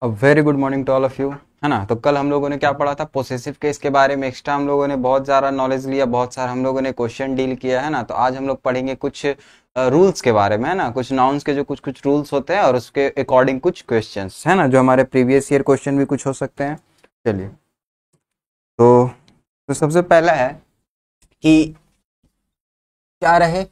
Very good morning to all of you, है ना। तो कल हम लोगों ने क्या पढ़ा था, पोसेसिव केस के बारे में। एक्स्ट्रा हम लोगों ने बहुत सारा नॉलेज लिया, बहुत सारा हम लोगों ने क्वेश्चन डील किया, है ना। तो आज हम लोग पढ़ेंगे कुछ रूल्स के बारे में, है ना। कुछ नाउन्स के जो कुछ कुछ रूल्स होते हैं और उसके अकॉर्डिंग कुछ क्वेश्चंस, है ना, जो हमारे प्रीवियस ईयर क्वेश्चन भी कुछ हो सकते हैं। चलिए, तो सबसे पहला है कि क्या रहे,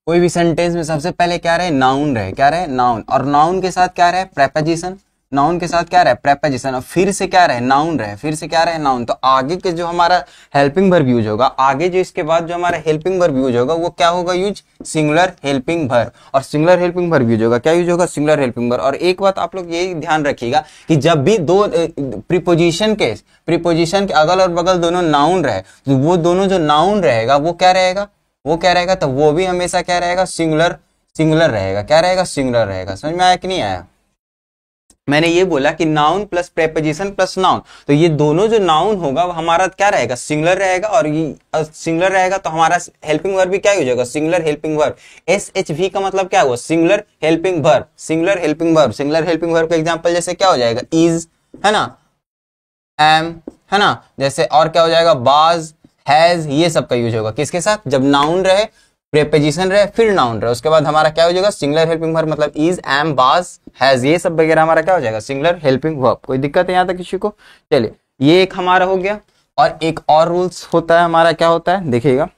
कोई भी सेंटेंस में सबसे पहले क्या रहे, नाउन रहे। क्या रहे, नाउन। और नाउन के साथ क्या रहे, प्रेपोजिशन। नाउन के साथ क्या रहे, प्रेपोजिशन। और फिर से क्या रहे, नाउन रहे। फिर से क्या रहे, नाउन। तो आगे के जो हमारा हेल्पिंग वर्ब यूज होगा, आगे जो इसके बाद जो हमारा हेल्पिंग वर्ब यूज होगा वो क्या होगा, यूज सिंगुलर हेल्पिंग वर्ब। और सिंगुलर हेल्पिंग वर्ब यूज होगा, क्या यूज होगा, सिंगुलर हेल्पिंग वर्ब। और एक बात आप लोग यही ध्यान रखिएगा कि जब भी दो प्रीपोजिशन के अगल और बगल दोनों नाउन रहे, तो वो दोनों जो नाउन रहेगा वो क्या रहेगा, वो क्या रहेगा, तो वो भी हमेशा क्या रहेगा, सिंगुलर सिंगुलर रहेगा। क्या रहेगा, सिंगुलर रहेगा। समझ में आया कि नहीं आया। मैंने ये बोला कि noun plus preposition plus noun, तो ये दोनों जो नाउन होगा वो हमारा क्या रहेगा, सिंगुलर रहेगा। और ये सिंगुलर रहेगा तो हमारा हेल्पिंग वर्ब भी क्या हो जाएगा, सिंगुलर हेल्पिंग वर्ब। SHV का मतलब क्या हुआ, singular helping verb. Singular helping verb, singular helping verb का एग्जांपल जैसे क्या हो जाएगा, इज, है ना, एम, है ना, जैसे। और क्या हो जाएगा, बाज, हैज, ये सब का यूज होगा किसके साथ, जब नाउन रहे, प्रेपोजिशन रहे, फिर नाउन रहे, उसके बाद हमारा क्या हो जाएगा, सिंगुलर हेल्पिंग वर्ब। मतलब इज, एम, बाज, हैज, ये सब वगैरह हमारा क्या हो जाएगा, सिंगुलर हेल्पिंग वर्ब। कोई दिक्कत है यहाँ तक किसी को। चलिए, ये एक हमारा हो गया। और एक और रूल्स होता है हमारा, क्या होता है देखिएगा,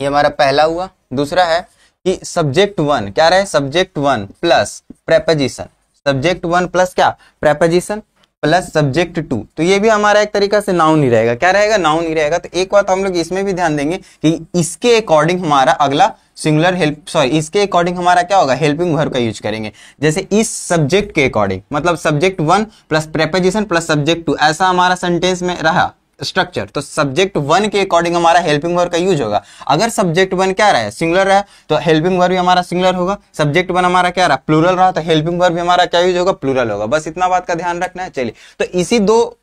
ये हमारा पहला हुआ। दूसरा है कि सब्जेक्ट वन क्या रहे, subject one plus preposition. Subject one plus क्या, प्रेपोजिशन प्लस सब्जेक्ट टू। तो ये भी हमारा एक तरीका से नाउन ही रहेगा। क्या रहेगा, नाउन ही रहेगा। तो एक बात हम लोग इसमें भी ध्यान देंगे कि इसके अकॉर्डिंग हमारा अगला सिंगुलर इसके अकॉर्डिंग हमारा क्या होगा, हेल्पिंग वर्ब का यूज करेंगे। जैसे इस सब्जेक्ट के अकॉर्डिंग, मतलब subject one plus preposition plus subject two, ऐसा हमारा सेंटेंस में रहा स्ट्रक्चर। तो सब्जेक्ट वन के अकॉर्डिंग हमारा हेल्पिंग वर्ब का यूज होगा। अगर सब्जेक्ट वन क्या रहा है, सिंगुलर रहा, तो हेल्पिंग वर्ब भी हमारा सिंगुलर होगा। सब्जेक्ट वन हमारा क्या रहा, प्लूरल रहा, तो हेल्पिंग वर्ब भी हमारा क्या यूज होगा, प्लूरल होगा। बस इतना बात का ध्यान रखना है। चलिए, तो इसी दो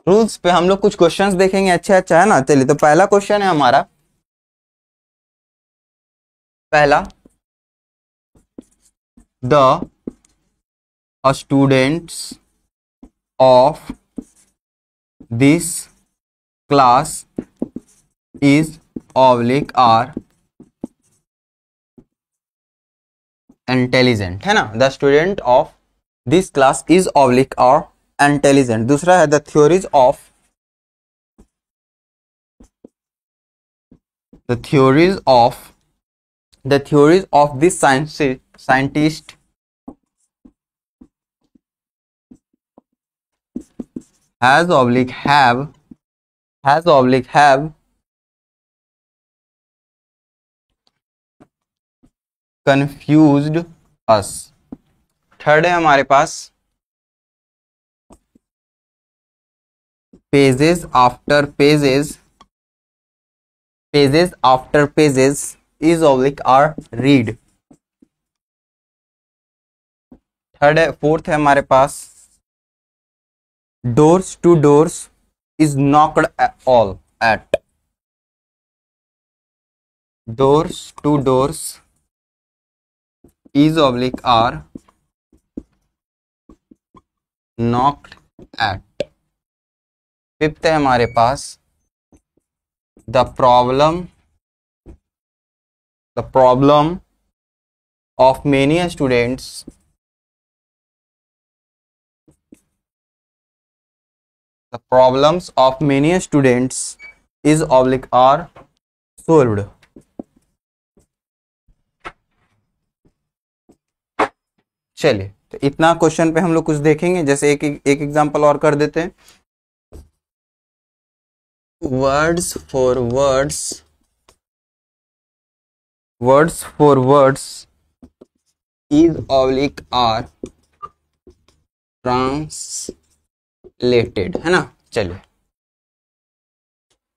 रूल्स पे हम लोग कुछ क्वेश्चंस देखेंगे। अच्छा है ना। चलिए, तो पहला क्वेश्चन है हमारा, पहला, the students of this class is oblique are intelligent, है ना। The student of this class is oblique are intelligent. दूसरा है the theories of this scientist has oblique have confused us। Third है हमारे पास, pages after pages is oblique are read। Third है, fourth है हमारे पास, doors to doors is knocked all at। doors to doors is oblique are knocked at। Fifth है हमारे पास, the problem of many students is oblique are solved। चलिए, तो इतना question पे हम लोग कुछ देखेंगे। जैसे एक एग्जांपल और कर देते हैं। Words for words is oblique are translated, है ना। चलिए,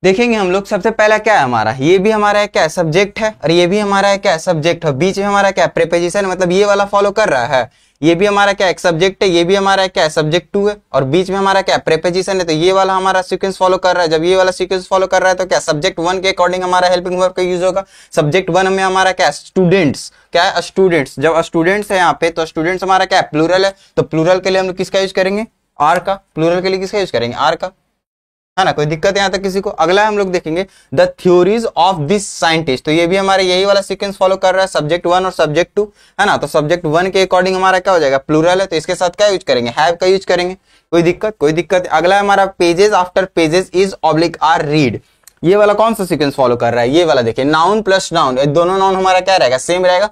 देखेंगे हम लोग। सबसे पहला क्या है हमारा, ये भी हमारा है क्या, सब्जेक्ट है, और ये भी हमारा है क्या, सब्जेक्ट है। बीच में हमारा क्या, प्रीपोजिशन, मतलब ये वाला फॉलो कर रहा है, ये भी हमारा क्या है, एक सब्जेक्ट है, ये भी हमारा क्या है, सब्जेक्ट टू है, और बीच में हमारा क्या है, प्रेपोजिशन है। तो ये वाला हमारा सीक्वेंस फॉलो कर रहा है। जब ये वाला सीक्वेंस फॉलो कर रहा है तो क्या सब्जेक्ट वन के अकॉर्डिंग हमारा हेल्पिंग वर्ब का यूज होगा। सब्जेक्ट वन में हमारा क्या है, स्टूडेंट्स, क्या है, स्टूडेंट्स। जब स्टूडेंट्स है यहाँ पे तो स्टूडेंट्स हमारा क्या है, प्लूरल है, तो प्लूरल के लिए हम लोग किसका यूज करेंगे, आर का। प्लूरल के लिए किसका यूज करेंगे, आर का, है ना। कोई दिक्कत है यहाँ तक किसी को। अगला हम लोग देखेंगे the theories of this scientist. तो ये भी हमारे यही वाला सीक्वेंस फॉलो कर रहा है, सब्जेक्ट वन और सब्जेक्ट टू, है ना। तो सब्जेक्ट वन के अकॉर्डिंग हमारा क्या हो जाएगा, प्लूरल है, तो इसके साथ क्या यूज करेंगे, हैव का यूज करेंगे। कोई दिक्कत, कोई दिक्कत। अगला हमारा pages after pages is oblique are read. ये वाला कौन सा सीक्वेंस फॉलो कर रहा है, ये वाला देखिए, नाउन प्लस नाउन, दोनों नाउन हमारा क्या रहेगा, सेम रहेगा।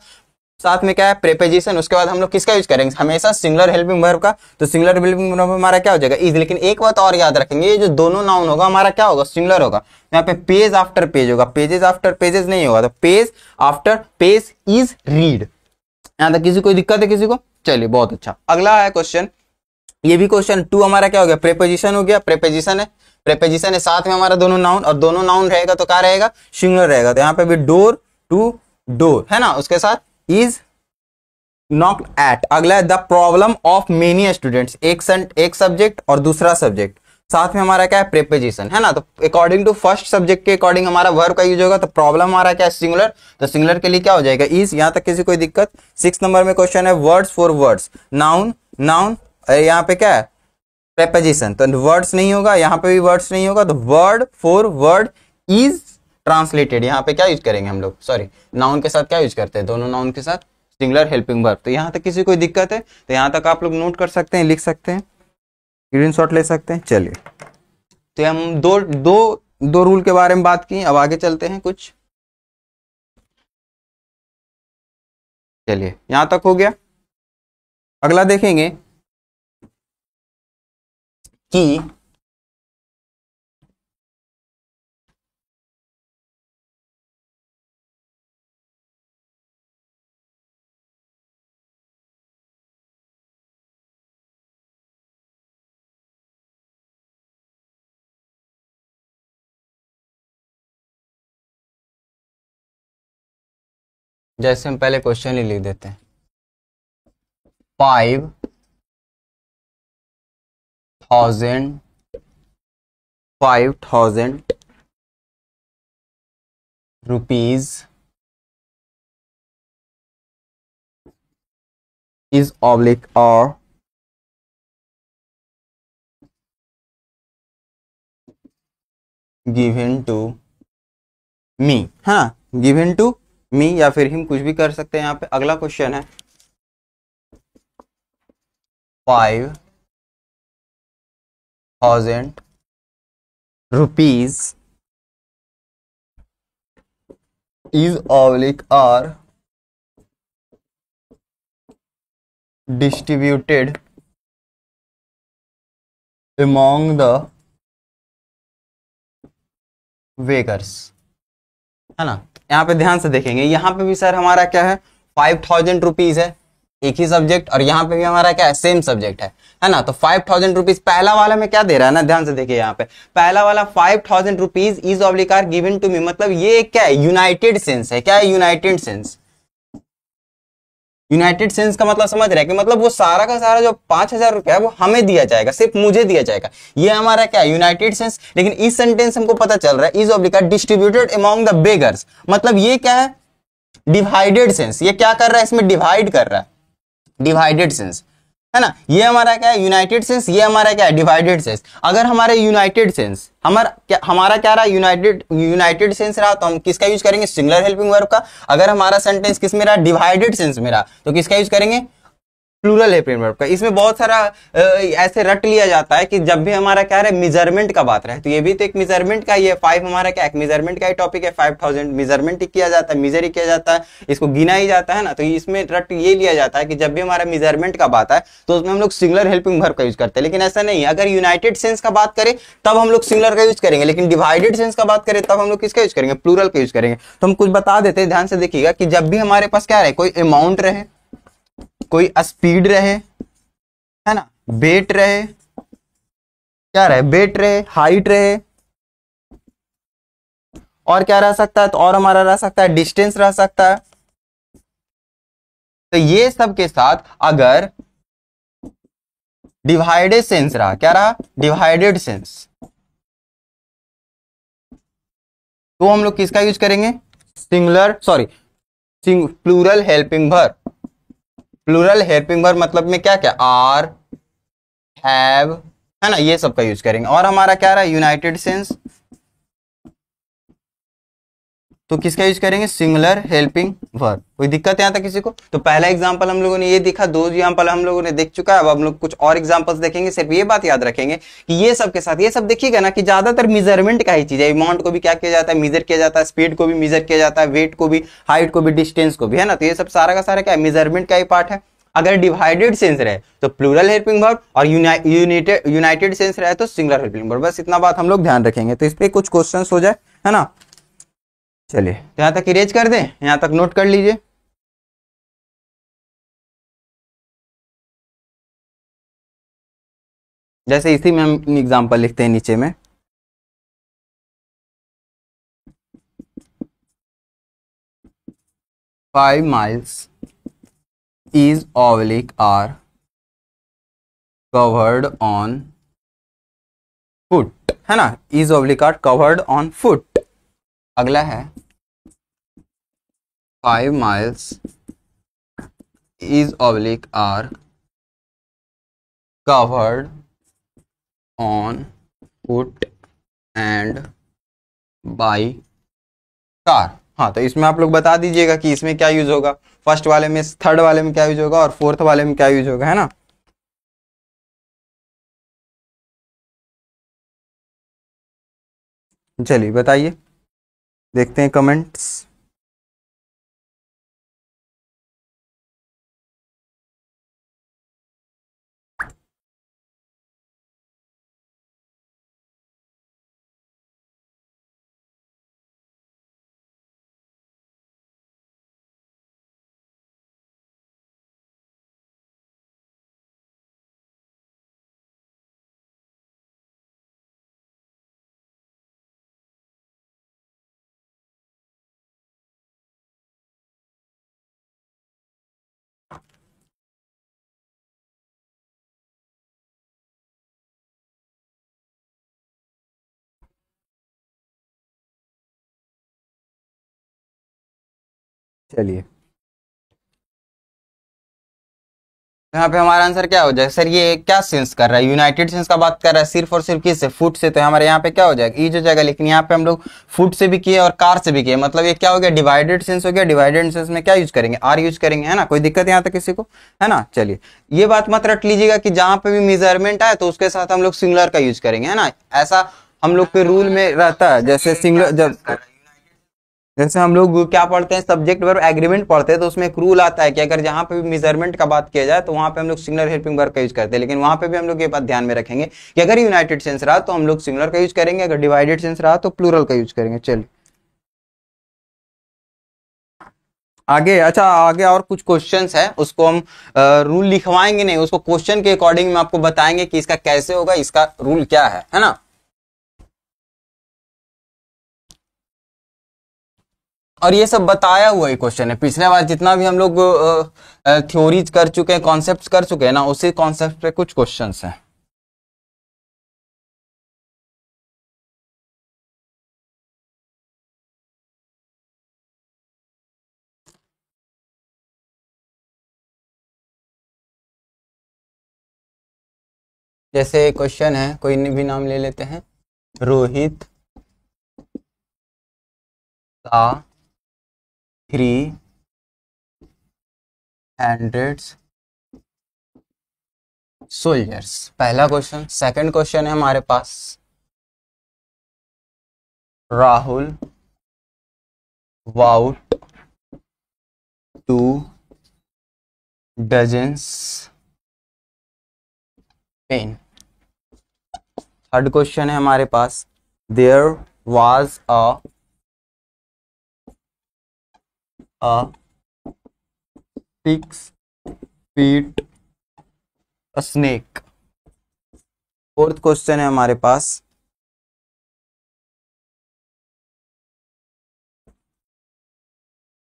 साथ में क्या है, प्रेपोजिशन। उसके बाद हम लोग किसका यूज करेंगे, हमेशा सिंगुलर हेल्पिंग वर्ब का। तो सिंगुलर हेल्पिंग वर्ब हमारा क्या हो जाएगा, इज। लेकिन एक बात और याद रखेंगे, ये जो दोनों नाउन होगा हमारा क्या होगा, सिंगुलर होगा। यहाँ पे पेज आफ्टर पेज होगा, पेजेस आफ्टर पेजेस नहीं होगा। तो page after page is read. यहाँ तक किसी कोई दिक्कत है किसी को, चलिए बहुत अच्छा। अगला है क्वेश्चन, ये भी क्वेश्चन टू हमारा क्या हो गया, प्रेपोजिशन हो गया। प्रेपोजिशन है, प्रेपोजिशन है, साथ में हमारा दोनों नाउन, और दोनों नाउन रहेगा तो क्या रहेगा, सिंगुलर रहेगा। तो यहाँ पे भी डोर टू डोर, है ना। उसके साथ इज नॉक्ड एट। अगला है the problem of many students, एक सब्जेक्ट और दूसरा सब्जेक्ट, साथ में हमारा क्या है, प्रेपोजिशन, है ना। तो अकॉर्डिंग टू फर्स्ट सब्जेक्ट के अकॉर्डिंग हमारा वर्ब का यूज होगा। तो प्रॉब्लम हमारा क्या है, सिंगुलर, तो सिंगुलर के लिए क्या हो जाएगा, इज। यहां तक किसी कोई दिक्कत। 6 नंबर में क्वेश्चन है words for words, noun noun, यहाँ पे क्या है, प्रेपोजिशन, तो वर्ड्स नहीं होगा, यहाँ पे भी वर्ड्स नहीं होगा। तो word for word is translated, यहाँ पे क्या यूज करेंगे हम लोग, सॉरी, नाउन के साथ क्या यूज करते हैं, दोनों नाउन के साथ सिंगुलर हेल्पिंग वर्ब। तो यहाँ तक किसी कोई दिक्कत है तो यहाँ तक आप लोग नोट कर सकते हैं, लिख सकते हैं, स्क्रीनशॉट ले सकते हैं। चलिए, तो हम दो रूल के बारे में बात की, अब आगे चलते हैं कुछ। चलिए, यहां तक हो गया। अगला देखेंगे कि जैसे हम पहले क्वेश्चन ही लिख देते हैं, 5,000 rupees is oblique or given to me, हाँ, given to me या फिर हम कुछ भी कर सकते हैं यहाँ पे। अगला क्वेश्चन है 5,000 rupees is oblique or distributed among the beggars, है ना। यहाँ पे ध्यान से देखेंगे, यहाँ पे भी सर हमारा क्या है, 5,000 रुपीज है, एक ही सब्जेक्ट, और यहाँ पे भी हमारा क्या है, सेम सब्जेक्ट है ना। तो 5,000 रुपीज पहला वाला में क्या दे रहा है ना, ध्यान से देखिए यहाँ पे पहला वाला 5,000 rupees is oblique are given to me, मतलब ये क्या है, यूनाइटेड सेंस है। क्या है, यूनाइटेड सेंस। यूनाइटेड सेंस का मतलब समझ रहे हैं कि मतलब वो सारा का सारा जो 5,000 रुपया है वो हमें दिया जाएगा, सिर्फ मुझे दिया जाएगा, ये हमारा क्या है, यूनाइटेड सेंस। लेकिन इस सेंटेंस हमको पता चल रहा है is oblique are distributed among the beggars, मतलब ये क्या है, डिवाइडेड सेंस। ये क्या कर रहा है, इसमें डिवाइड कर रहा है, डिवाइडेड सेंस, है ना। ये हमारा क्या है, यूनाइटेड सेंस, ये हमारा क्या है, डिवाइडेड सेंस। अगर हमारे यूनाइटेड सेंस हमारा क्या रहा, यूनाइटेड सेंस रहा, तो हम किसका यूज करेंगे, सिंगुलर हेल्पिंग वर्ब का। अगर हमारा सेंटेंस किस में रहा, डिवाइडेड सेंस में रहा, तो किसका यूज करेंगे, प्लूरल हेल्पिंग वर्ब का। इसमें बहुत सारा ऐसे रट लिया जाता है कि जब भी हमारा क्या है, मेजरमेंट का बात रहे, तो ये भी तो एक मेजरमेंट का, ये 5 हमारा क्या है, मेजरमेंट का ही टॉपिक है। 5,000 मेजरमेंट ही किया जाता है, मेजर ही किया जाता है, इसको गिना ही जाता है ना। तो इसमें रट ये लिया जाता है कि जब भी हमारा मेजरमेंट का बात है तो उसमें हम लोग सिंगुलर हेल्पिंग वर्ब का यूज करते हैं। लेकिन ऐसा नहीं है, अगर यूनाइटेड सेंस का बात करें तब हम लोग सिंगुलर का यूज करेंगे, लेकिन डिवाइडेड सेंस का बात करें तब हम लोग किसका यूज करेंगे, प्लूरल का यूज करेंगे। तो हम कुछ बता देते हैं, ध्यान से देखिएगा कि जब भी हमारे पास क्या रहे, कोई अमाउंट रहे, कोई स्पीड रहे, है ना, वेट रहे, क्या रहे, वेट रहे, हाइट रहे, और क्या रह सकता है, तो और हमारा रह सकता है डिस्टेंस रह सकता है, तो ये सब के साथ अगर डिवाइडेड सेंस रहा, क्या रहा, डिवाइडेड सेंस, तो हम लोग किसका यूज करेंगे, singular sorry plural helping verb. Plural helping verb मतलब में क्या क्या, आर, हैव, है ना, ये सब का यूज करेंगे। और हमारा क्या रहा, यूनाइटेड सेंस, तो किसका यूज करेंगे, सिंगुलर हेल्पिंग वर्ब। कोई दिक्कत यहाँ तक किसी को? तो पहला एग्जांपल हम लोगों ने ये देखा, दो एग्जांपल हम लोगों ने देख चुका है। अब हम लोग कुछ और एग्जांपल्स देखेंगे। सिर्फ ये बात याद रखेंगे कि ये सब के साथ, ये सब देखिएगा ना कि ज्यादातर मेजरमेंट का ही चीज है। अमाउंट को भी क्या किया जाता है, मेजर किया जाता है, स्पीड को भी मेजर किया जाता है, वेट को भी, हाइट को भी, डिस्टेंस को भी, है ना। तो ये सब सारा का सारा क्या है, मेजरमेंट का ही पार्ट है। अगर डिवाइडेड सेंस रहे तो प्लूरल हेल्पिंग वर्ब, और यूनाइटेड सेंस रहे तो सिंगुलर हेल्पिंग वर्ब। बस इतना बात हम लोग ध्यान रखेंगे। तो इस पे कुछ क्वेश्चंस हो जाए, है ना। चलिए यहां तक इरेज कर दें, यहां तक नोट कर लीजिए। जैसे इसी में हम एग्जांपल लिखते हैं नीचे में, 5 miles is oblique are covered on foot, है ना, is oblique are covered on foot। अगला है 5 miles is oblique are covered on foot and by car। हाँ, तो इसमें आप लोग बता दीजिएगा कि इसमें क्या यूज होगा, फर्स्ट वाले में, थर्ड वाले में क्या यूज होगा, और फोर्थ वाले में क्या यूज होगा, है ना। चलिए बताइए, देखते हैं कमेंट्स। चलिए यहाँ पे हमारा आंसर क्या हो जाएगा, सर ये क्या सेंस कर रहा है, यूनाइटेड सेंस का बात कर रहा है सिर्फ और सिर्फ किससे, फुट से। तो हमारे यहाँ पे क्या हो जाएगा, ईज हो जाएगा। लेकिन यहाँ पे हम लोग फुट से भी किए और कार से भी किए, मतलब ये क्या हो गया, डिवाइडेड सेंस हो गया। डिवाइडेड सेंस में क्या यूज करेंगे, आर यूज करेंगे, है ना। कोई दिक्कत यहाँ तक किसी को, है ना। चलिए ये बात मत रट लीजिएगा कि जहां पे भी मेजरमेंट आए तो उसके साथ हम लोग सिंगुलर का यूज करेंगे, है ना। ऐसा हम लोग के रूल में रहता है। जैसे सिंगुलर, जैसे हम लोग क्या पढ़ते हैं, सब्जेक्ट वर्ब एग्रीमेंट पढ़ते हैं, तो उसमें एक रूल आता है कि अगर जहां पे भी मेजरमेंट का बात किया जाए तो वहां पे हम लोग सिंगुलर हेल्पिंग वर्ब का यूज करते हैं। लेकिन वहां पे भी हम लोग ये बात ध्यान में रखेंगे कि अगर यूनाइटेड सेंस रहा तो हम लोग सिंगुलर का यूज करेंगे, अगर डिवाइडेड सेंस रहा तो प्लूरल का यूज करेंगे। चलिए आगे, अच्छा आगे और कुछ क्वेश्चंस है, उसको हम रूल लिखवाएंगे नहीं, उसको क्वेश्चन के अकॉर्डिंग में आपको बताएंगे कि इसका कैसे होगा, इसका रूल क्या है ना। और ये सब बताया हुआ ही क्वेश्चन है, पिछले बार जितना भी हम लोग थ्योरीज कर चुके हैं, कॉन्सेप्ट्स कर चुके हैं ना, उसी कॉन्सेप्ट पे कुछ क्वेश्चंस हैं। जैसे क्वेश्चन है, कोई भी नाम ले लेते हैं, रोहित का 300 सोल्जर्स, पहला क्वेश्चन। सेकंड क्वेश्चन है हमारे पास, Rahul bought 2 dozens pen. Third question है हमारे पास, there was a 6 feet snake. Fourth question है हमारे पास,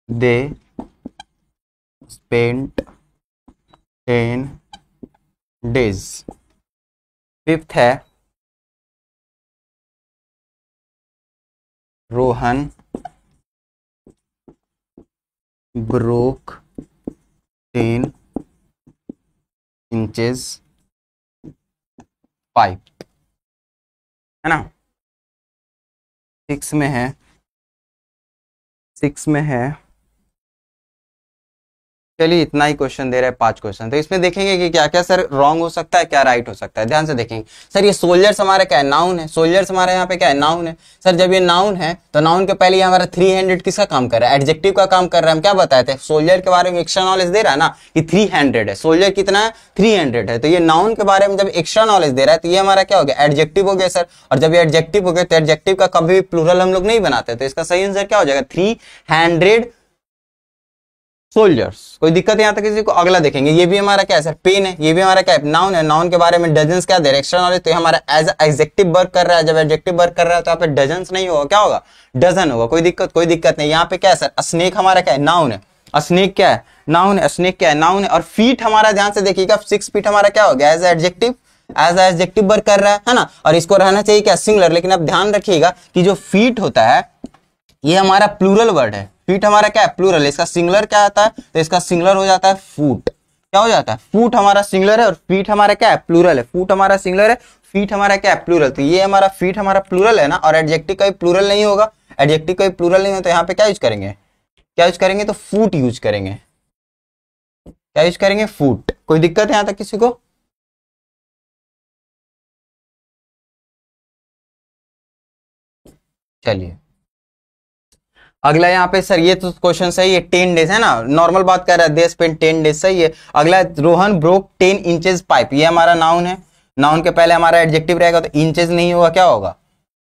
दे स्पेंट 10 days। फिफ्थ है रोहन ब्रोक 10 inches पाइप, है ना। सिक्स में है, चलिए इतना ही क्वेश्चन दे रहे हैं, 5 क्वेश्चन। तो इसमें देखेंगे कि क्या क्या सर रॉन्ग हो सकता है, क्या राइट हो सकता है। ध्यान से देखेंगे सर, ये सोल्जर्स हमारा क्या है, नाउन है। सोल्जर्स हमारे यहाँ पे क्या है, नाउन है। सर जब ये नाउन है तो नाउन के पहले हमारा 300 किसका काम कर रहा है, एडजेक्टिव का काम कर रहा है। हम क्या बताए थे, सोल्जर के बारे में एक्स्ट्रा नॉलेज दे रहा है ना कि 300 है। सोल्जर कितना है, 300 है। तो ये नाउन के बारे में जब एक्स्ट्रा नॉलेज दे रहा है तो ये हमारा क्या हो गया, एडजेक्टिव हो गया सर। और जब ये एडजेक्टिव हो गया तो एडजेक्टिव का कभी भी प्लूरल हम लोग नहीं बनाते, तो इसका सही आंसर क्या हो जाएगा, 300 सोल्जर्स। कोई दिक्कत यहाँ तक किसी को। अगला देखेंगे, ये भी हमारा क्या है सर, पेन है। ये भी हमारा क्या है, नाउन है। नाउन के बारे में डजन्स क्या दे रहे, एक्स्ट्रा नॉलेज। तो हमारा एज एडजेक्टिव वर्क कर रहा है। जब एडजेक्टिव वर्क कर रहा है तो यहाँ पे डजन्स नहीं होगा, क्या होगा, डजन होगा। कोई दिक्कत नहीं। यहाँ पे क्या है सर, स्नेक हमारा क्या है, नाउन है। स्नेक क्या है, नाउन है। स्नेक क्या है, नाउन है। और फीट हमारा ध्यान से देखिएगा, 6 फीट हमारा क्या हो गया, एज एडजेक्टिव वर्क कर रहा है ना। और इसको रहना चाहिए क्या, सिंगुलर। लेकिन अब ध्यान रखिएगा कि जो फीट होता है ये हमारा प्लूरल वर्ड है। फीट हमारा क्या है, प्लूरल। इसका सिंगुलर क्या आता है, तो इसका सिंगुलर हो जाता है फूट। क्या हो जाता है, फूट हमारा सिंगुलर है और फीट हमारा क्या है, प्लूरल है। फूट हमारा सिंगुलर है, फीट हमारा क्या है, प्लूरल। तो ये हमारा फीट हमारा प्लूरल है ना, और एडजेक्टिव का प्लूरल नहीं होगा। एडजेक्टिव का प्लूरल नहीं होगा तो यहाँ पे क्या यूज करेंगे, तो फूट यूज करेंगे। क्या यूज करेंगे, फूट। कोई दिक्कत है यहाँ तक किसी को। चलिए अगला यहाँ पे सर, ये तो क्वेश्चन सही है, 10 डेज है ना, नॉर्मल बात कर रहा है, दे स्पेंड 10 डेज, सही है। अगला रोहन ब्रोक 10 इंचेस पाइप, ये हमारा नाउन है। नाउन के पहले हमारा एडजेक्टिव रहेगा तो इंचेस नहीं होगा, क्या होगा,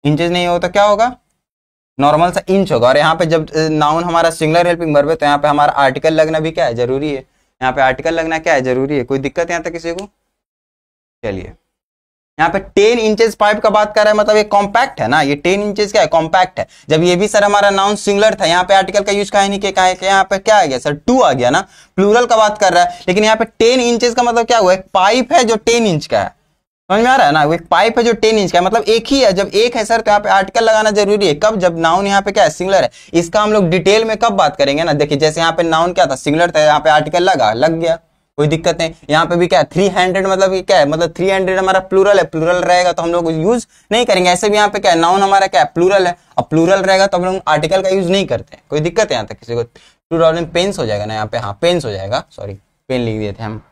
इंचेस नहीं होगा तो क्या होगा, नॉर्मल सा इंच होगा। और यहाँ पे जब नाउन हमारा सिंगुलर हेल्पिंग वर्ब है तो यहाँ पे हमारा आर्टिकल लगना भी क्या है, जरूरी है। यहाँ पे आर्टिकल लगना क्या है, जरूरी है। कोई दिक्कत यहाँ तक किसी को। चलिए यहाँ पे 10 इंचेस पाइप का बात कर रहा है, मतलब ये कॉम्पैक्ट है ना, ये 10 इंचेस क्या है, कॉम्पैक्ट है। जब ये भी सर हमारा नाउन सिंगुलर था, यहाँ पे आर्टिकल का यूज काहे नहीं किया, यहाँ पे क्या आ गया सर, 2 आ गया ना, प्लूरल का बात कर रहा है। लेकिन यहाँ पे 10 इंचेस का मतलब क्या हुआ, एक पाइप है जो 10 इंच का है, समझ में आ रहा है ना, वो एक पाइप है जो 10 इंच का है, मतलब एक ही है। जब एक है सर तो यहाँ पे आर्टिकल लगाना जरूरी है। कब, जब नाउन यहाँ पे क्या है, सिंगुलर है। इसका हम लोग डिटेल में कब बात करेंगे ना, देखिए जैसे यहाँ पे नाउन क्या था, सिंगुलर था, यहाँ पे आर्टिकल लग गया, कोई दिक्कत नहीं। यहाँ पे भी क्या है, 300 मतलब ये क्या है, मतलब 300 हमारा प्लूरल है। प्लूरल रहेगा तो हम लोग यूज नहीं करेंगे। ऐसे भी यहाँ पे क्या है, नाउन हमारा क्या है, प्लूरल है, और प्लूरल रहेगा तो हम लोग आर्टिकल का यूज नहीं करते। कोई दिक्कत है यहाँ तक किसी को। प्लूरल में पेन्स हो जाएगा ना, यहाँ पे हाँ पेन्स हो जाएगा, सॉरी पेन लिख दिए थे हम।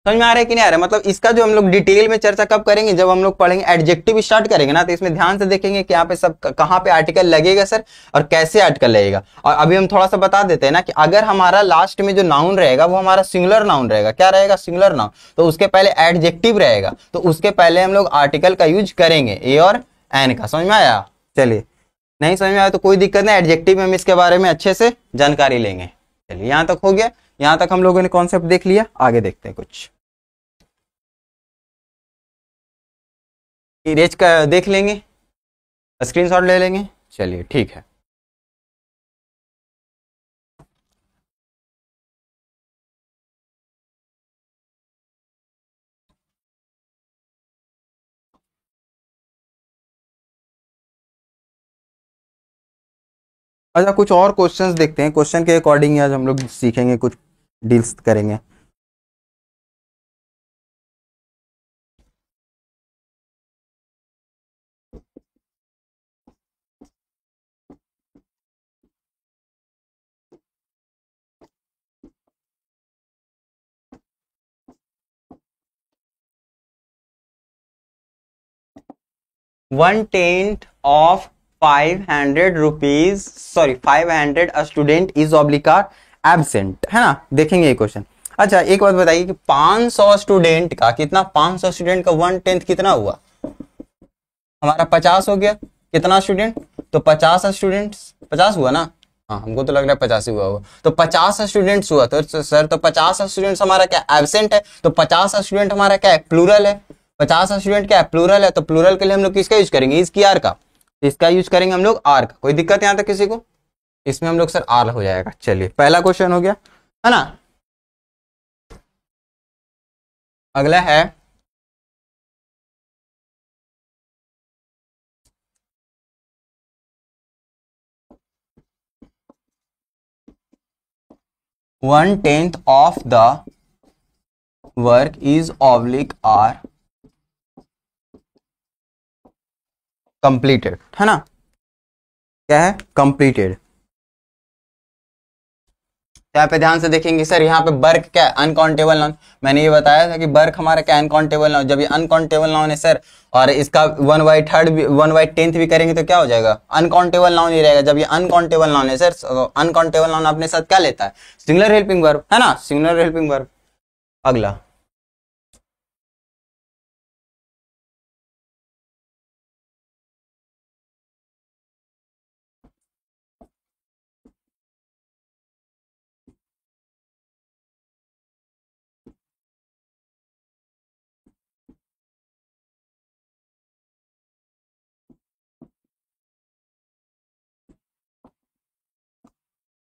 समझ में आ रहा है कि नहीं आ रहा है। मतलब इसका जो हम लोग डिटेल में चर्चा कब करेंगे, जब हम लोग पढ़ेंगे एडजेक्टिव स्टार्ट करेंगे ना, तो इसमें ध्यान से देखेंगे कि यहाँ पे सब कहाँ पे आर्टिकल लगेगा सर, और कैसे आर्टिकल लगेगा। और अभी हम थोड़ा सा बता देते हैं ना कि अगर हमारा लास्ट में जो नाउन रहेगा वो हमारा सिंगुलर नाउन रहेगा, क्या रहेगा, सिंगुलर नाउन, तो उसके पहले एडजेक्टिव रहेगा, तो उसके पहले हम लोग आर्टिकल का यूज करेंगे, ए और एन का। समझ में आया। चलिए नहीं समझ में आया तो कोई दिक्कत नहीं, एडजेक्टिव में हम इसके बारे में अच्छे से जानकारी लेंगे। चलिए यहाँ तक हो गया, यहाँ तक हम लोगों ने कॉन्सेप्ट देख लिया। आगे देखते हैं कुछ इरेज का देख लेंगे, स्क्रीनशॉट ले लेंगे। चलिए ठीक है। अच्छा कुछ और क्वेश्चंस देखते हैं, क्वेश्चन के अकॉर्डिंग आज हम लोग सीखेंगे, कुछ डील्स करेंगे। One tenth of 500 rupees, sorry 500 a student is oblique or absent, है ना। देखेंगे ये क्वेश्चन। अच्छा एक बात बताइए कि 500 स्टूडेंट का कितना, 500 स्टूडेंट का 1/10 कितना हुआ, हमारा 50 हो गया। कितना स्टूडेंट, तो 50 स्टूडेंट्स, 50 हुआ ना, हाँ हमको तो लग रहा है 50 ही हुआ होगा। तो 50 स्टूडेंट्स हुआ, तो सर तो 50 स्टूडेंट्स हमारा क्या एब्सेंट है, तो 50 स्टूडेंट हमारा क्या है, प्लूरल है। 50 स्टूडेंट क्या है, प्लूरल है, तो प्लूरल के लिए हम लोग किसका यूज करेंगे, इसकी आर का, इसका यूज करेंगे हम लोग आर का। कोई दिक्कत यहाँ तक किसी को, इसमें हम लोग सर आर हो जाएगा। चलिए पहला क्वेश्चन हो गया। है ना। अगला है one tenth of the work is oblique are completed, है ना। क्या है? कंप्लीटेड। यहाँ पे ध्यान से देखेंगे सर, यहाँ पे वर्क क्या है? Uncountable noun. मैंने ये बताया था कि वर्क हमारा क्या अनकाउंटेबल नाउन। जब ये अनकाउंटेबल नाउन है सर और इसका 1/3 भी 1/10 भी करेंगे तो क्या हो जाएगा? अनकाउंटेबल नाउन ही रहेगा। जब ये अनकाउंटेबल नाउन है सर, अनकाउंटेबल नाउन अपने साथ क्या लेता है? सिंगुलर हेल्पिंग वर्ब, है ना, सिंगुलर हेल्पिंग वर्ब। अगला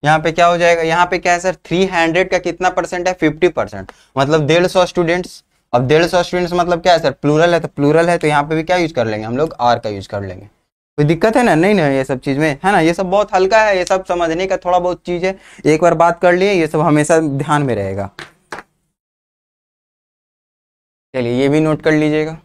यहाँ पे क्या हो जाएगा? यहाँ पे क्या है सर? 300 का कितना परसेंट है? 50%। मतलब 150 स्टूडेंट्स। अब 150 स्टूडेंट्स मतलब क्या है सर? प्लूरल है, तो प्लूरल है तो यहाँ पे भी क्या यूज कर लेंगे हम लोग? आर का यूज कर लेंगे। कोई दिक्कत है ना? नहीं ना, ये सब चीज में, है ना। ये सब बहुत हल्का है, ये सब समझने का थोड़ा बहुत चीज है। एक बार बात कर लिए, ये सब हमेशा ध्यान में रहेगा। चलिए ये भी नोट कर लीजिएगा।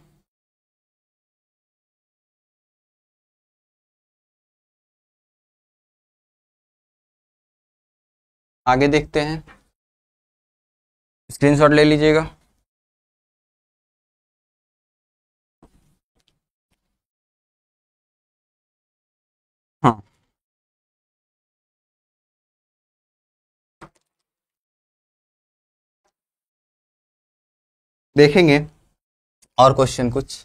आगे देखते हैं, स्क्रीनशॉट ले लीजिएगा। हाँ, देखेंगे और क्वेश्चन कुछ।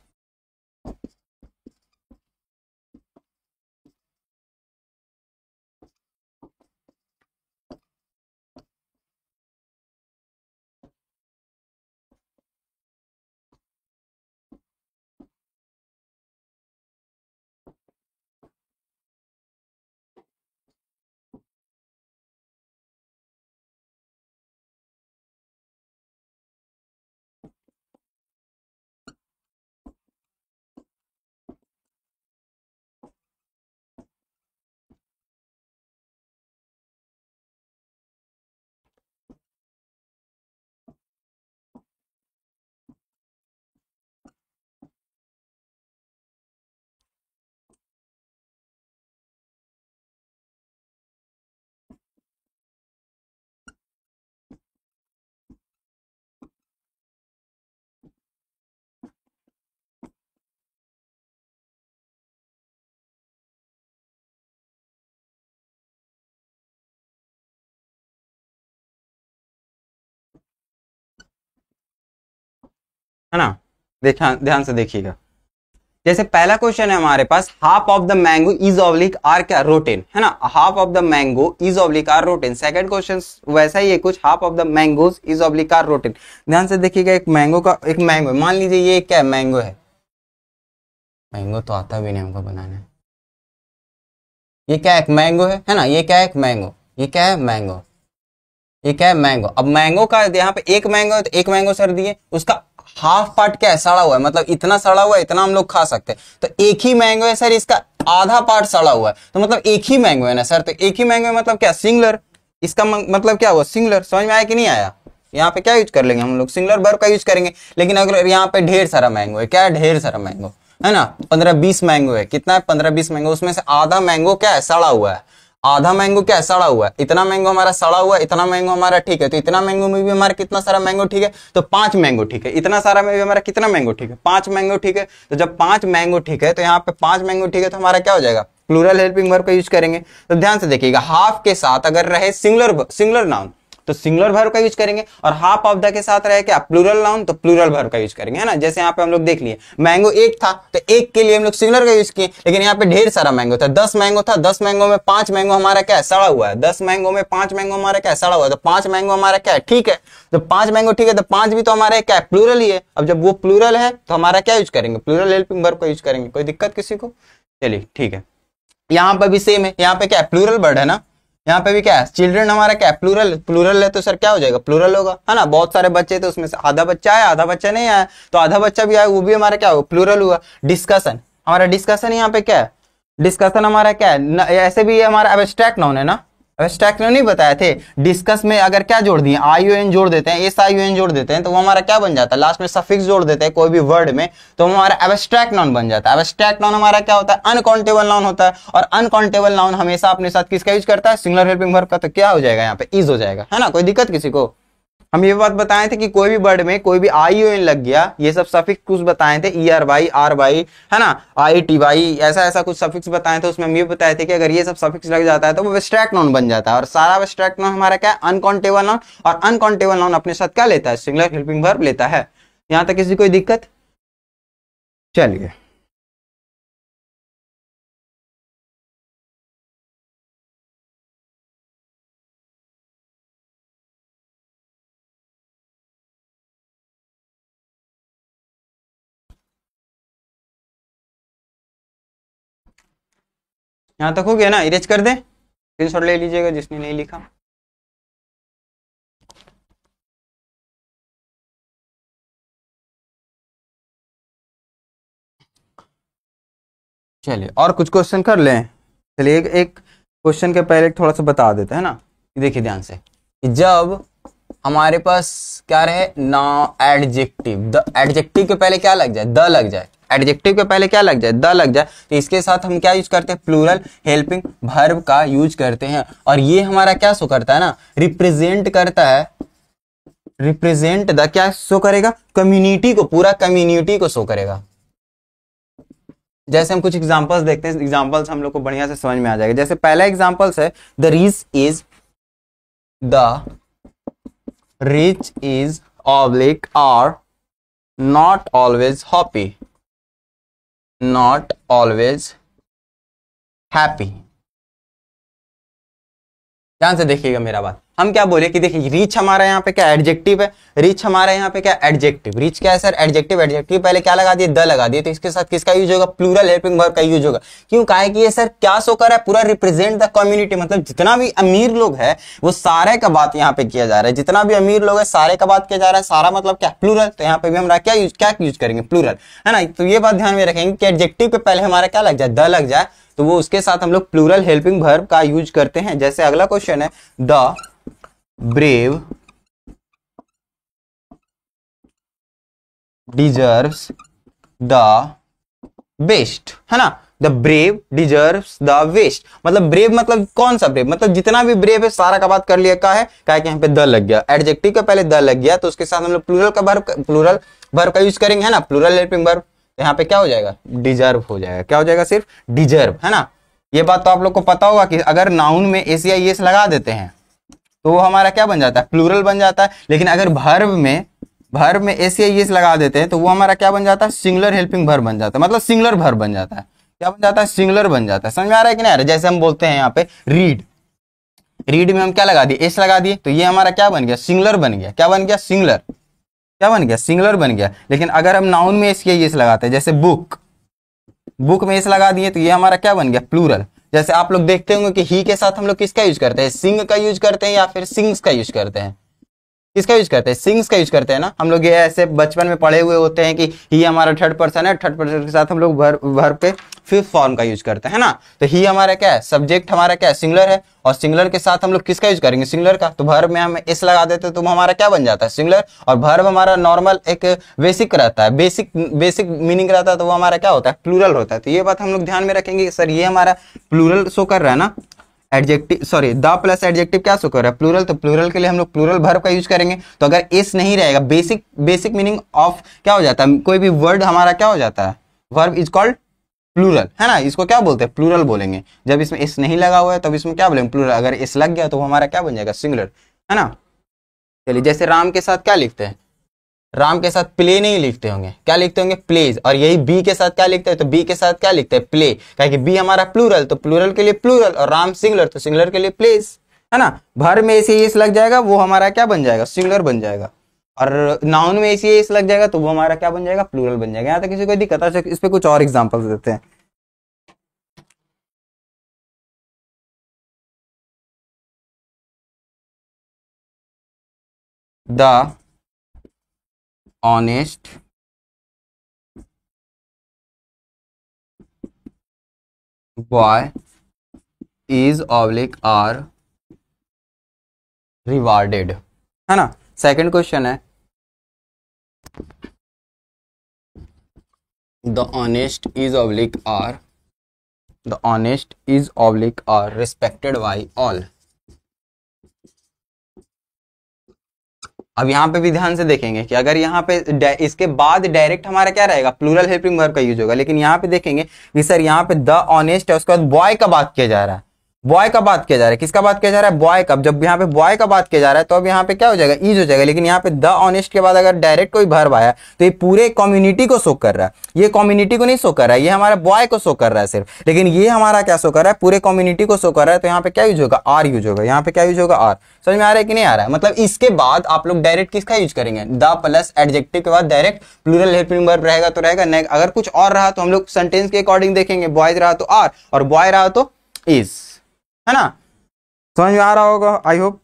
है ना। देखा, ध्यान से देखिएगा। जैसे पहला क्वेश्चन है हमारे पास, half of the mango is oblique or क्या? रोटेन, है ना। Half of the mango is oblique or rotten. Second question वैसा ही है कुछ, half of the mangoes is oblique or rotten. ध्यान से देखिएगा, एक मैंगो का, एक मैंगो, मान लीजिए ये क्या है? मैंगो है। मैंगो तो आता भी नहीं हमको बनाने। ये क्या है? एक मैंगो है ना। ये क्या है? एक मैंगो। ये क्या है? मैंगो। ये क्या है? मैंगो। अब मैंगो का यहाँ पे एक मैंगो है तो एक मैंगो सर दिए, उसका हाफ पार्ट क्या है? सड़ा हुआ है। मतलब इतना सड़ा हुआ है, इतना हम लोग खा सकते हैं। तो एक ही मैंगो है सर, इसका आधा पार्ट सड़ा हुआ है, तो मतलब एक ही मैंगो है ना सर। तो एक ही मैंगो है मतलब क्या? सिंगुलर। इसका मतलब क्या हुआ? सिंगुलर। समझ में आया कि नहीं आया? यहाँ पे क्या यूज कर लेंगे हम लोग? सिंगुलर वर्ब का यूज करेंगे। लेकिन अगर यहाँ पे ढेर सारा मैंगो है, क्या है? ढेर सारा मैंगो, है ना। 15-20 मैंगो है। कितना है? 15-20 मैंगो। उसमें से आधा मैंगो क्या है? सड़ा हुआ है। आधा मैंगो क्या है? सड़ा हुआ है। इतना मैंगो हमारा सड़ा हुआ है, इतना मैंगो हमारा ठीक है। तो इतना मैंगो में भी हमारा कितना सारा मैंगो ठीक है? तो 5 मैंगो ठीक है। इतना सारा में भी हमारा कितना मैंगो ठीक है? 5 मैंगो ठीक है। तो जब 5 मैंगो ठीक है, तो यहाँ पे 5 मैंगो ठीक है, तो हमारा क्या हो जाएगा? प्लूरल हेल्पिंग वर्ब का यूज करेंगे। तो ध्यान से देखिएगा, हाफ के साथ अगर रहे सिंगुलर नाउन तो सिंगुलर वर्ब का यूज करेंगे, और हाफ ऑफ द के साथ रहे क्या? प्लूरल नाउन, तो प्लूरल वर्ब का यूज करेंगे, है ना। जैसे यहाँ पे हम लोग देख लिए, मैंगो एक था तो एक के लिए हम लोग सिंगुलर का यूज किए, लेकिन यहाँ पे ढेर सारा मैंगो था। 10 मैंगो था, 10 मैंगो में 5 मैंगो हमारा क्या है? सड़ा हुआ है। 10 मैंगो में 5 मैंगो हमारा क्या है? सड़ा हुआ है। तो 5 मैंगो हमारा क्या है? ठीक है। तो 5 मैंगो ठीक है, तो 5 भी तो हमारा क्या है? प्लूरल ही है। अब जब वो प्लूरल है तो हमारा क्या यूज करेंगे? प्लूरल हेल्पिंग वर्ब का यूज करेंगे। कोई दिक्कत किसी को? चलिए ठीक है। यहाँ पर भी सेम है। यहाँ पे क्या है? प्लूरल वर्ड है ना। यहाँ पे भी क्या है, चिल्ड्रन हमारा क्या है, प्लूरल, प्लूरल है तो सर क्या हो जाएगा, प्लूरल होगा, है ना। बहुत सारे बच्चे थे उसमें से आधा बच्चा आया आधा बच्चा नहीं आया, तो आधा बच्चा भी आया वो भी हमारा क्या होगा, प्लूरल हुआ। डिस्कशन, हमारा डिस्कशन यहाँ पे क्या है, डिस्कशन हमारा क्या है, ऐसे भी ये हमारा एब्स्ट्रैक्ट नाउन है ना, एब्स्ट्रैक्ट नाउन नहीं बताए थे। डिस्कस में अगर क्या जोड़ दिए, आई यू एन जोड़ देते हैं, एस आई यू एन जोड़ देते हैं, तो वो हमारा क्या बन जाता है, लास्ट में सफिक्स जोड़ देते हैं कोई भी वर्ड में, तो हमारा एब्स्ट्रैक्ट नाउन बन जाता है। एब्स्ट्रैक्ट नाउन हमारा क्या होता है, अनकाउंटेबल नाउन होता है, और अनकाउंटेबल नाउन हमेशा अपने साथ किसका यूज करता है, सिंगुलर हेल्पिंग वर्ब का, तो क्या हो जाएगा यहाँ पे, इज हो जाएगा, है ना। कोई दिक्कत किसी को, हम ये बात बताए थे कि कोई भी वर्ड में कोई भी आई यू एन लग गया, ये सब सफिक्स कुछ बताए थे, E R Y, R Y, है ना, आई टी वाई, ऐसा ऐसा कुछ सफिक्स बताए थे, उसमें हम ये बताए थे कि अगर ये सब सफिक्स लग जाता है तो वो एब्स्ट्रैक्ट नाउन बन जाता है, और सारा एब्स्ट्रैक्ट नाउन हमारा क्या है, अनकाउंटेबल नाउन, और अनकाउंटेबल नाउन अपने साथ क्या लेता है, सिंगुलर हेल्पिंग वर्ब लेता है। यहां तक किसी कोई दिक्कत, चलिए यहां तक हो गया ना, इरेज कर दे, स्क्रीनशॉट ले लीजिएगा जिसने नहीं लिखा। चलिए और कुछ क्वेश्चन कर लें। चलिए एक क्वेश्चन के पहले थोड़ा सा बता देते हैं ना, देखिए ध्यान से, कि जब हमारे पास क्या रहे ना, एडजेक्टिव, द एडजेक्टिव के पहले क्या लग जाए, द लग जाए, एडजेक्टिव के पहले क्या लग जाए, द लग जाए, तो इसके साथ हम क्या यूज करते हैं, प्लूरल हेल्पिंग वर्ब का यूज करते हैं, और ये हमारा क्या शो करता है ना, रिप्रेजेंट करता है, रिप्रेजेंट द क्या शो करेगा, कम्युनिटी को, पूरा कम्युनिटी को शो करेगा। जैसे हम कुछ एग्जांपल्स देखते हैं, एग्जांपल्स हम लोग को बढ़िया से समझ में आ जाएगा। जैसे पहला एग्जांपल्स है, the rich is oblique are not always happy, not always happy. ध्यान से देखिएगा मेरा बात, हम क्या बोले कि देखिए रीच हमारा यहाँ पे क्या एडजेक्टिव है, रीच हमारा यहाँ पे क्या एडजेक्टिव, रीच क्या है सर, एडजेक्टिव, एडजेक्टिव पहले क्या लगा दिए, द लगा दिए, तो इसके साथ किसका यूज होगा, प्लूरल हेल्पिंग वर्ब का यूज होगा। क्यों, काहे कि ये सर क्या शो कर रहा है, पूरा रिप्रेजेंट द कम्युनिटी, मतलब जितना भी अमीर लोग है वो सारे का बात यहाँ पे किया जा रहा है, जितना भी अमीर लोग है सारे का बात किया जा रहा है, सारा मतलब क्या प्लूरल, तो यहाँ पे भी हमारा क्या यूज करेंगे, प्लूरल, है ना। तो ये बात ध्यान में रखेंगे कि एडजेक्टिव के पहले हमारा क्या लग जाए, द लग जाए, तो वो उसके साथ हम लोग प्लूरल हेल्पिंग वर्ब का यूज करते हैं। जैसे अगला क्वेश्चन है, the brave deserves the best, है ना, the brave deserves the best, मतलब ब्रेव मतलब कौन सा ब्रेव, मतलब जितना भी ब्रेव है सारा का बात कर लिया, का है क्या कि यहाँ पे द लग गया, एडजेक्टिव के पहले द लग गया, तो उसके साथ हम लोग प्लूरल का वर्ब का यूज करेंगे, है ना, प्लूरल हेल्पिंग वर्ब, तो यहाँ पे क्या हो जाएगा, डिजर्व हो जाएगा, क्या हो जाएगा, सिर्फ डिजर्व, है ना। ये बात तो आप लोग को पता होगा कि अगर नाउन में एस या एस लगा देते हैं तो वो हमारा क्या बन जाता है, प्लूरल बन जाता है, लेकिन अगर वर्ब में एस या एस लगा देते हैं तो वो हमारा क्या बन जाता है, सिंगुलर हेल्पिंग वर्ब बन जाता है, मतलब सिंगुलर वर्ब बन जाता है, क्या बन जाता है, सिंगुलर बन जाता है। समझ में आ रहा है कि नहीं आ रहा है? जैसे हम बोलते हैं यहाँ पे रीड, रीड में हम क्या लगा दिए, एस लगा दिए, तो ये हमारा क्या बन गया, सिंगुलर बन गया, क्या बन गया, सिंगुलर, क्या बन गया, सिंगुलर बन गया। लेकिन अगर हम नाउन में एस या एस लगाते हैं, जैसे बुक, बुक में एस लगा दिए तो ये हमारा क्या बन गया, प्लूरल। जैसे आप लोग देखते होंगे कि ही के साथ हम लोग किसका यूज करते हैं, सिंग का यूज करते हैं या फिर सिंग्स का यूज करते हैं, किसका यूज करते हैं, सिंग्स का यूज करते हैं ना। हम लोग ये ऐसे बचपन में पढ़े हुए होते हैं कि ही हमारा थर्ड पर्सन है, थर्ड पर्सन के साथ हम लोग वर्ब पे फिफ्थ फॉर्म का यूज करते हैं ना। तो ही हमारा क्या है, सब्जेक्ट हमारा क्या है, सिंगुलर है, और सिंगुलर के साथ हम लोग किसका यूज करेंगे, सिंगुलर का, तो वर्ब में हम एस लगा देते हैं तो हमारा क्या बन जाता है, सिंगुलर। और वर्ब हमारा नॉर्मल एक बेसिक रहता है, बेसिक मीनिंग रहता है, तो वो हमारा क्या होता है, प्लूरल होता है। तो ये बात हम लोग ध्यान में रखेंगे, सर ये हमारा प्लूरल शो कर रहा है ना, adjective sorry the plus adjective क्या शो कर रहा है, प्लूरल, तो प्लूरल के लिए हम लोग प्लूरल वर्ब का यूज करेंगे। तो अगर एस नहीं रहेगा, बेसिक मीनिंग ऑफ क्या हो जाता है, कोई भी वर्ड हमारा क्या हो जाता है, वर्ब इज कॉल्ड प्लूरल, है ना, इसको क्या बोलते हैं, प्लूरल बोलेंगे। जब इसमें एस नहीं लगा हुआ है तब इसमें क्या बोलेंगे, प्लूरल। अगर एस लग गया तो वो हमारा क्या बन जाएगा, सिंगुलर, है ना। चलिए जैसे राम के साथ क्या लिखते हैं, राम के साथ प्ले नहीं लिखते होंगे, क्या लिखते होंगे, प्लेज। और यही बी के साथ क्या लिखते हैं, तो बी के साथ क्या लिखते हैं, प्ले, क्योंकि बी हमारा प्लूरल, तो प्लूरल के लिए प्लूरल, और राम सिंगुलर, तो सिंगुलर के लिए प्लेज, है ना। भर में ऐसे एस लग जाएगा वो हमारा क्या बन जाएगा, सिंगुलर बन जाएगा, और नाउन में ऐसे एस लग जाएगा तो वो हमारा क्या बन जाएगा, प्लूरल बन जाएगा। यहाँ तक किसी को दिक्कत है, इस पे कुछ और एग्जाम्पल देते हैं। The honest boy is oblique are rewarded, है ना। सेकंड क्वेश्चन है the honest is oblique are, the honest is oblique are respected by all. अब यहाँ पे भी ध्यान से देखेंगे कि अगर यहाँ पे इसके बाद डायरेक्ट हमारा क्या रहेगा, प्लूरल हेल्पिंग वर्ब का यूज होगा, लेकिन यहाँ पे देखेंगे कि सर यहाँ पे द ऑनेस्ट है, उसके बाद बॉय का बात किया जा रहा है, बॉय का बात किया जा रहा है, किसका बात किया जा रहा है, बॉय का। जब यहाँ पे बॉय का बात किया जा रहा है तो अब यहाँ पे क्या हो जाएगा, ईज हो जाएगा। लेकिन यहाँ पे द ऑनेस्ट के बाद अगर डायरेक्ट कोई वर्ब आया तो ये पूरे कम्युनिटी को शो कर रहा है, ये कम्युनिटी को नहीं शो कर रहा है, ये हमारा बॉय को शो कर रहा है सिर्फ, लेकिन ये हमारा क्या शो कर रहा है, पूरे कम्युनिटी को शो कर रहा है। तो यहाँ पे क्या यूज होगा, आर यूज होगा। यहाँ पे क्या यूज होगा, आर। समझ में आ रहा है कि नहीं आ रहा है। मतलब इसके बाद आप लोग डायरेक्ट किसका यूज करेंगे, द प्लस एडजेक्टिव के बाद डायरेक्ट प्लूरल हेल्पिंग वर्ब रहेगा तो रहेगा, नहीं अगर कुछ और रहा तो हम लोग सेंटेंस के अकॉर्डिंग देखेंगे, बॉयज रहा तो आर और बॉय रहा तो इज, है ना। समझ में आ रहा होगा आई होप।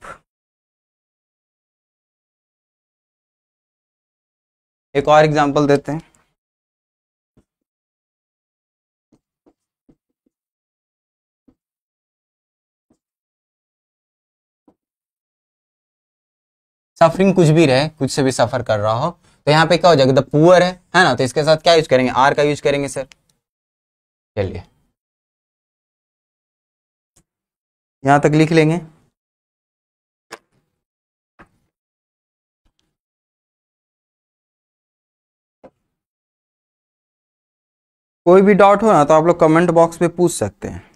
एक और एग्जांपल देते हैं। सफरिंग कुछ भी रहे, कुछ से भी सफर कर रहा हो तो यहाँ पे क्या हो जाएगा, द पुअर है ना, तो इसके साथ क्या यूज करेंगे, आर का यूज करेंगे सर। चलिए यहां तक लिख लेंगे। कोई भी डाउट हो ना तो आप लोग कमेंट बॉक्स में पूछ सकते हैं।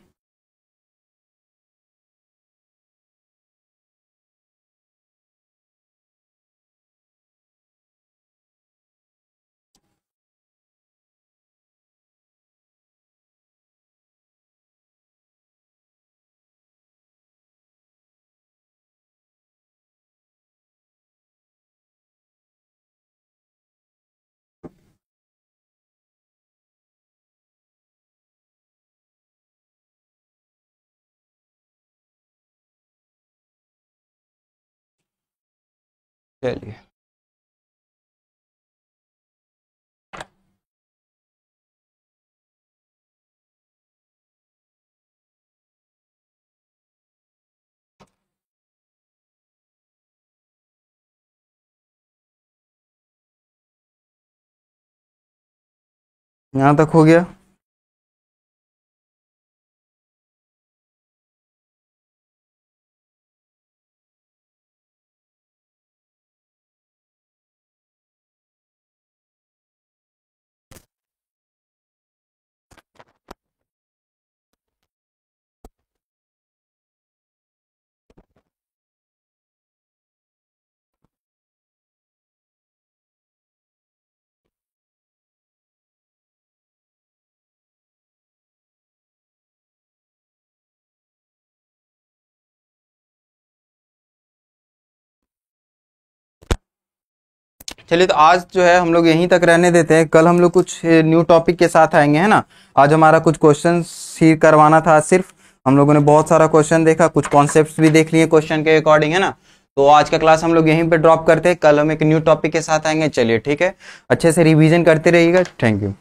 चलिए यहां तक हो गया। चलिए तो आज जो है हम लोग यहीं तक रहने देते हैं, कल हम लोग कुछ न्यू टॉपिक के साथ आएंगे, है ना। आज हमारा कुछ क्वेश्चन ही करवाना था, सिर्फ हम लोगों ने बहुत सारा क्वेश्चन देखा, कुछ कॉन्सेप्ट्स भी देख लिए क्वेश्चन के अकॉर्डिंग, है ना। तो आज का क्लास हम लोग यहीं पे ड्रॉप करते हैं, कल हम एक न्यू टॉपिक के साथ आएंगे। चलिए ठीक है, अच्छे से रिवीजन करते रहिएगा। Thank you.